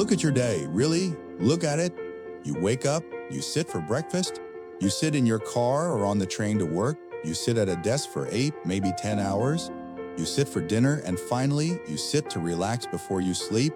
Look at your day, really? Look at it. You wake up, you sit for breakfast, you sit in your car or on the train to work, you sit at a desk for 8, maybe 10 hours, you sit for dinner, and finally, you sit to relax before you sleep.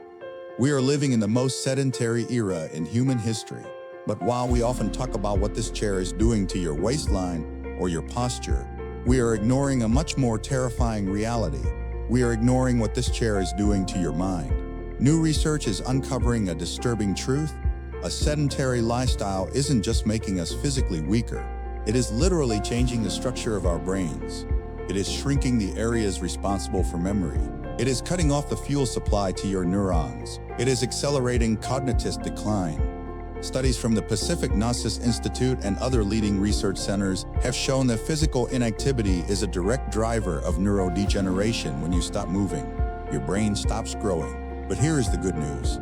We are living in the most sedentary era in human history. But while we often talk about what this chair is doing to your waistline or your posture, we are ignoring a much more terrifying reality. We are ignoring what this chair is doing to your mind. New research is uncovering a disturbing truth. A sedentary lifestyle isn't just making us physically weaker. It is literally changing the structure of our brains. It is shrinking the areas responsible for memory. It is cutting off the fuel supply to your neurons. It is accelerating cognitive decline. Studies from the Pacific Gnosis Institute and other leading research centers have shown that physical inactivity is a direct driver of neurodegeneration. When you stop moving, your brain stops growing. But here is the good news.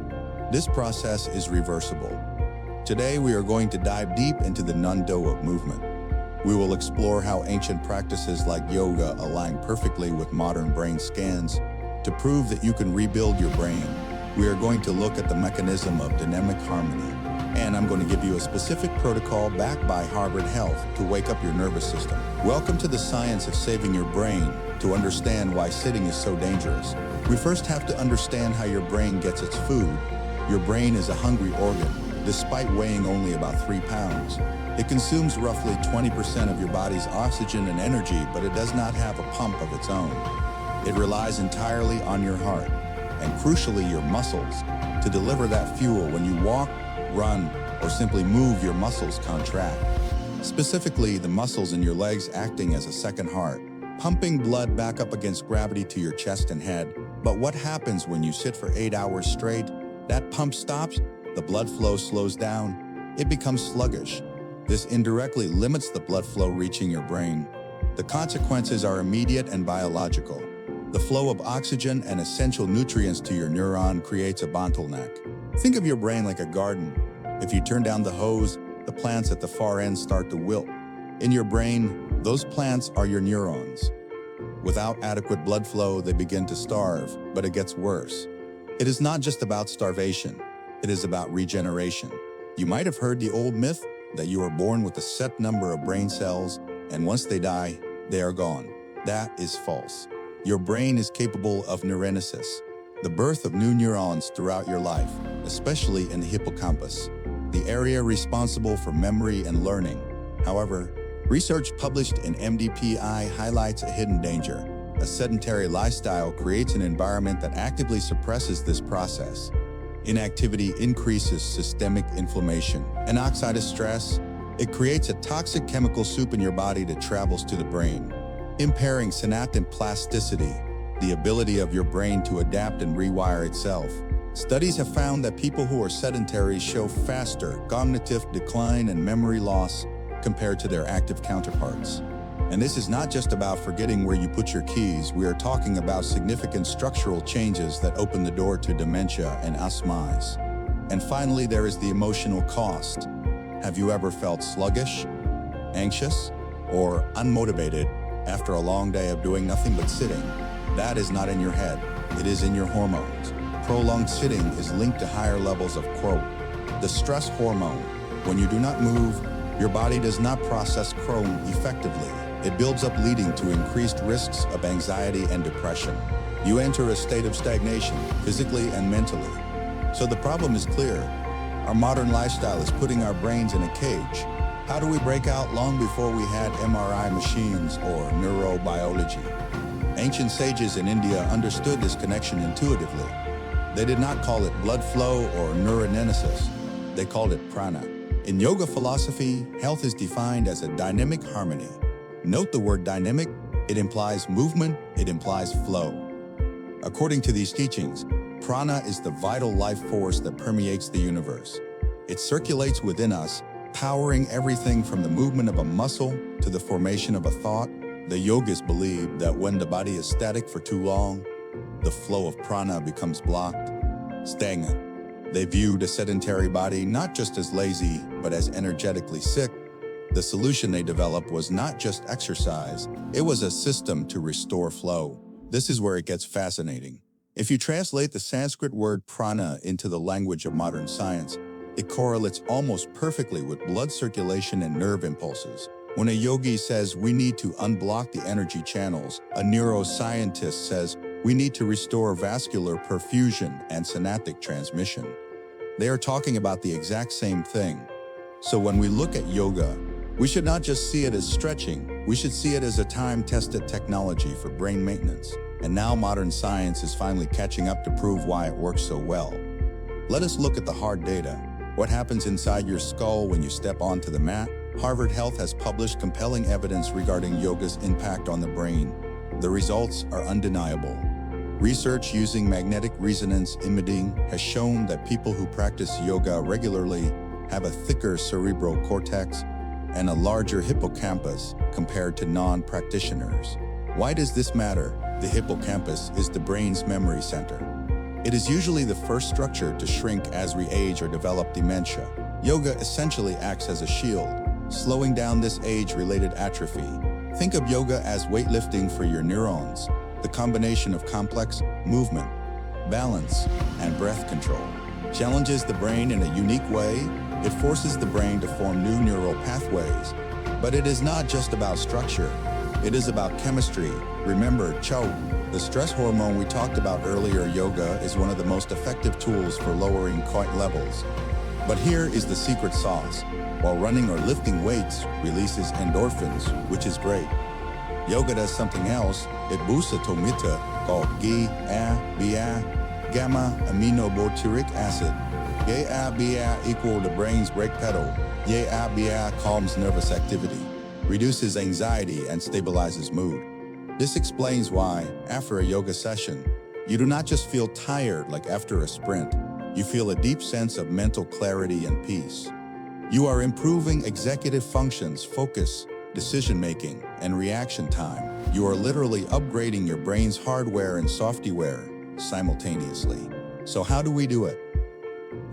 This process is reversible. Today, we are going to dive deep into the non-doa movement. We will explore how ancient practices like yoga align perfectly with modern brain scans to prove that you can rebuild your brain. We are going to look at the mechanism of dynamic harmony. And I'm going to give you a specific protocol backed by Harvard Health to wake up your nervous system. Welcome to the science of saving your brain. To understand why sitting is so dangerous, we first have to understand how your brain gets its food. Your brain is a hungry organ. Despite weighing only about 3 pounds, it consumes roughly 20% of your body's oxygen and energy, but it does not have a pump of its own. It relies entirely on your heart, and crucially your muscles, to deliver that fuel. When you walk, run, or simply move, your muscles contract. Specifically, the muscles in your legs acting as a second heart, pumping blood back up against gravity to your chest and head. But what happens when you sit for 8 hours straight? That pump stops, the blood flow slows down, it becomes sluggish. This indirectly limits the blood flow reaching your brain. The consequences are immediate and biological. The flow of oxygen and essential nutrients to your neuron creates a bottleneck. Think of your brain like a garden. If you turn down the hose, the plants at the far end start to wilt. In your brain, those plants are your neurons. Without adequate blood flow, they begin to starve, but it gets worse. It is not just about starvation. It is about regeneration. You might have heard the old myth that you are born with a set number of brain cells, and once they die, they are gone. That is false. Your brain is capable of neurogenesis, the birth of new neurons throughout your life, especially in the hippocampus, the area responsible for memory and learning. However, research published in MDPI highlights a hidden danger. A sedentary lifestyle creates an environment that actively suppresses this process. Inactivity increases systemic inflammation and oxidative stress. It creates a toxic chemical soup in your body that travels to the brain, impairing synaptic plasticity, the ability of your brain to adapt and rewire itself. Studies have found that people who are sedentary show faster cognitive decline and memory loss compared to their active counterparts. And this is not just about forgetting where you put your keys. We are talking about significant structural changes that open the door to dementia and Alzheimer's. And finally, there is the emotional cost. Have you ever felt sluggish, anxious, or unmotivated after a long day of doing nothing but sitting? That is not in your head. It is in your hormones. Prolonged sitting is linked to higher levels of the stress hormone. When you do not move, your body does not process effectively. It builds up, leading to increased risks of anxiety and depression. You enter a state of stagnation, physically and mentally. So the problem is clear. Our modern lifestyle is putting our brains in a cage. How do we break out? Long before we had MRI machines or neurobiology, ancient sages in India understood this connection intuitively. They did not call it blood flow or neurogenesis. They called it prana. In yoga philosophy, health is defined as a dynamic harmony. Note the word dynamic. It implies movement, it implies flow. According to these teachings, prana is the vital life force that permeates the universe. It circulates within us, powering everything from the movement of a muscle to the formation of a thought. The yogis believe that when the body is static for too long, the flow of prana becomes blocked, stagnant. They viewed a sedentary body not just as lazy, but as energetically sick. The solution they developed was not just exercise, it was a system to restore flow. This is where it gets fascinating. If you translate the Sanskrit word prana into the language of modern science, it correlates almost perfectly with blood circulation and nerve impulses. When a yogi says we need to unblock the energy channels, a neuroscientist says we need to restore vascular perfusion and synaptic transmission. They are talking about the exact same thing. So when we look at yoga, we should not just see it as stretching, we should see it as a time-tested technology for brain maintenance. And now modern science is finally catching up to prove why it works so well. Let us look at the hard data. What happens inside your skull when you step onto the mat? Harvard Health has published compelling evidence regarding yoga's impact on the brain. The results are undeniable. Research using magnetic resonance imaging has shown that people who practice yoga regularly have a thicker cerebral cortex and a larger hippocampus compared to non-practitioners. Why does this matter? The hippocampus is the brain's memory center. It is usually the first structure to shrink as we age or develop dementia. Yoga essentially acts as a shield, slowing down this age-related atrophy. Think of yoga as weightlifting for your neurons, the combination of complex movement, balance, and breath control. Challenges the brain in a unique way. It forces the brain to form new neural pathways. But it is not just about structure. It is about chemistry. Remember, chow, the stress hormone we talked about earlier. Yoga is one of the most effective tools for lowering cortisol levels. But here is the secret sauce. While running or lifting weights releases endorphins, which is great. Yoga does something else. It boosts a tomita called gamma aminobutyric acid. GABA equal the brain's brake pedal. GABA calms nervous activity, reduces anxiety, and stabilizes mood. This explains why, after a yoga session, you do not just feel tired like after a sprint. You feel a deep sense of mental clarity and peace. You are improving executive functions, focus, decision-making, and reaction time. You are literally upgrading your brain's hardware and software simultaneously. So how do we do it?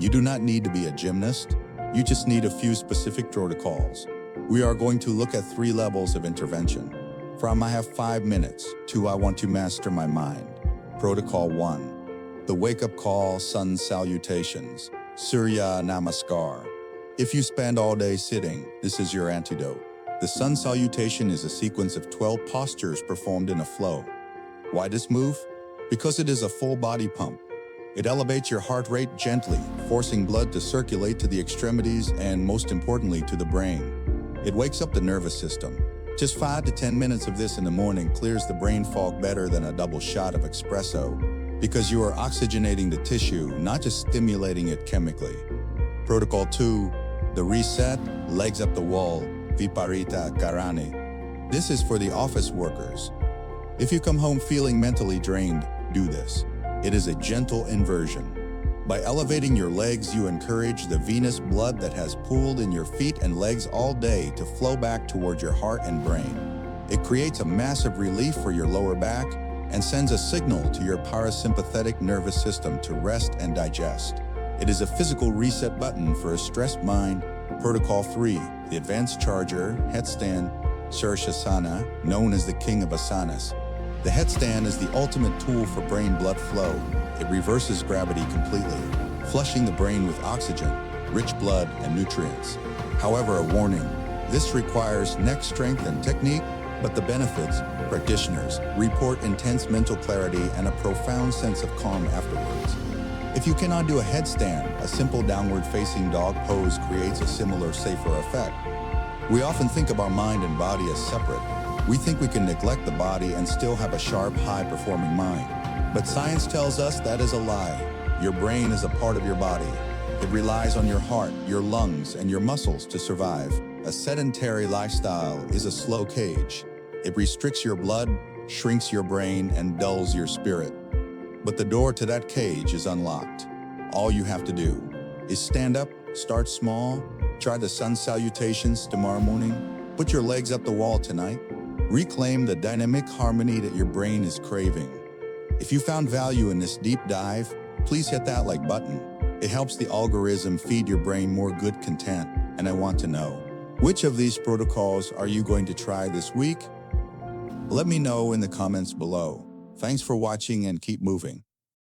You do not need to be a gymnast. You just need a few specific protocols. We are going to look at 3 levels of intervention. From I have 5 minutes to I want to master my mind. Protocol 1. The wake-up call, Sun Salutations, Surya Namaskar. If you spend all day sitting, this is your antidote. The Sun Salutation is a sequence of 12 postures performed in a flow. Why this move? Because it is a full body pump. It elevates your heart rate gently, forcing blood to circulate to the extremities and, most importantly, to the brain. It wakes up the nervous system. Just 5 to 10 minutes of this in the morning clears the brain fog better than a double shot of espresso, because you are oxygenating the tissue, not just stimulating it chemically. Protocol 2. The reset, legs up the wall, Viparita Karani. This is for the office workers. If you come home feeling mentally drained, do this. It is a gentle inversion. By elevating your legs, you encourage the venous blood that has pooled in your feet and legs all day to flow back toward your heart and brain. It creates a massive relief for your lower back and sends a signal to your parasympathetic nervous system to rest and digest. It is a physical reset button for a stressed mind. Protocol 3, the advanced charger, headstand, Shirshasana, known as the king of asanas. The headstand is the ultimate tool for brain blood flow. It reverses gravity completely, flushing the brain with oxygen, rich blood, and nutrients. However, a warning, this requires neck strength and technique, but the benefits, practitioners report intense mental clarity and a profound sense of calm afterwards. If you cannot do a headstand, a simple downward-facing dog pose creates a similar, safer effect. We often think of our mind and body as separate. We think we can neglect the body and still have a sharp, high-performing mind. But science tells us that is a lie. Your brain is a part of your body. It relies on your heart, your lungs, and your muscles to survive. A sedentary lifestyle is a slow cage. It restricts your blood, shrinks your brain, and dulls your spirit. But the door to that cage is unlocked. All you have to do is stand up, start small, try the Sun Salutations tomorrow morning, put your legs up the wall tonight, reclaim the dynamic harmony that your brain is craving. If you found value in this deep dive, please hit that like button. It helps the algorithm feed your brain more good content, and I want to know, which of these protocols are you going to try this week? Let me know in the comments below. Thanks for watching and keep moving.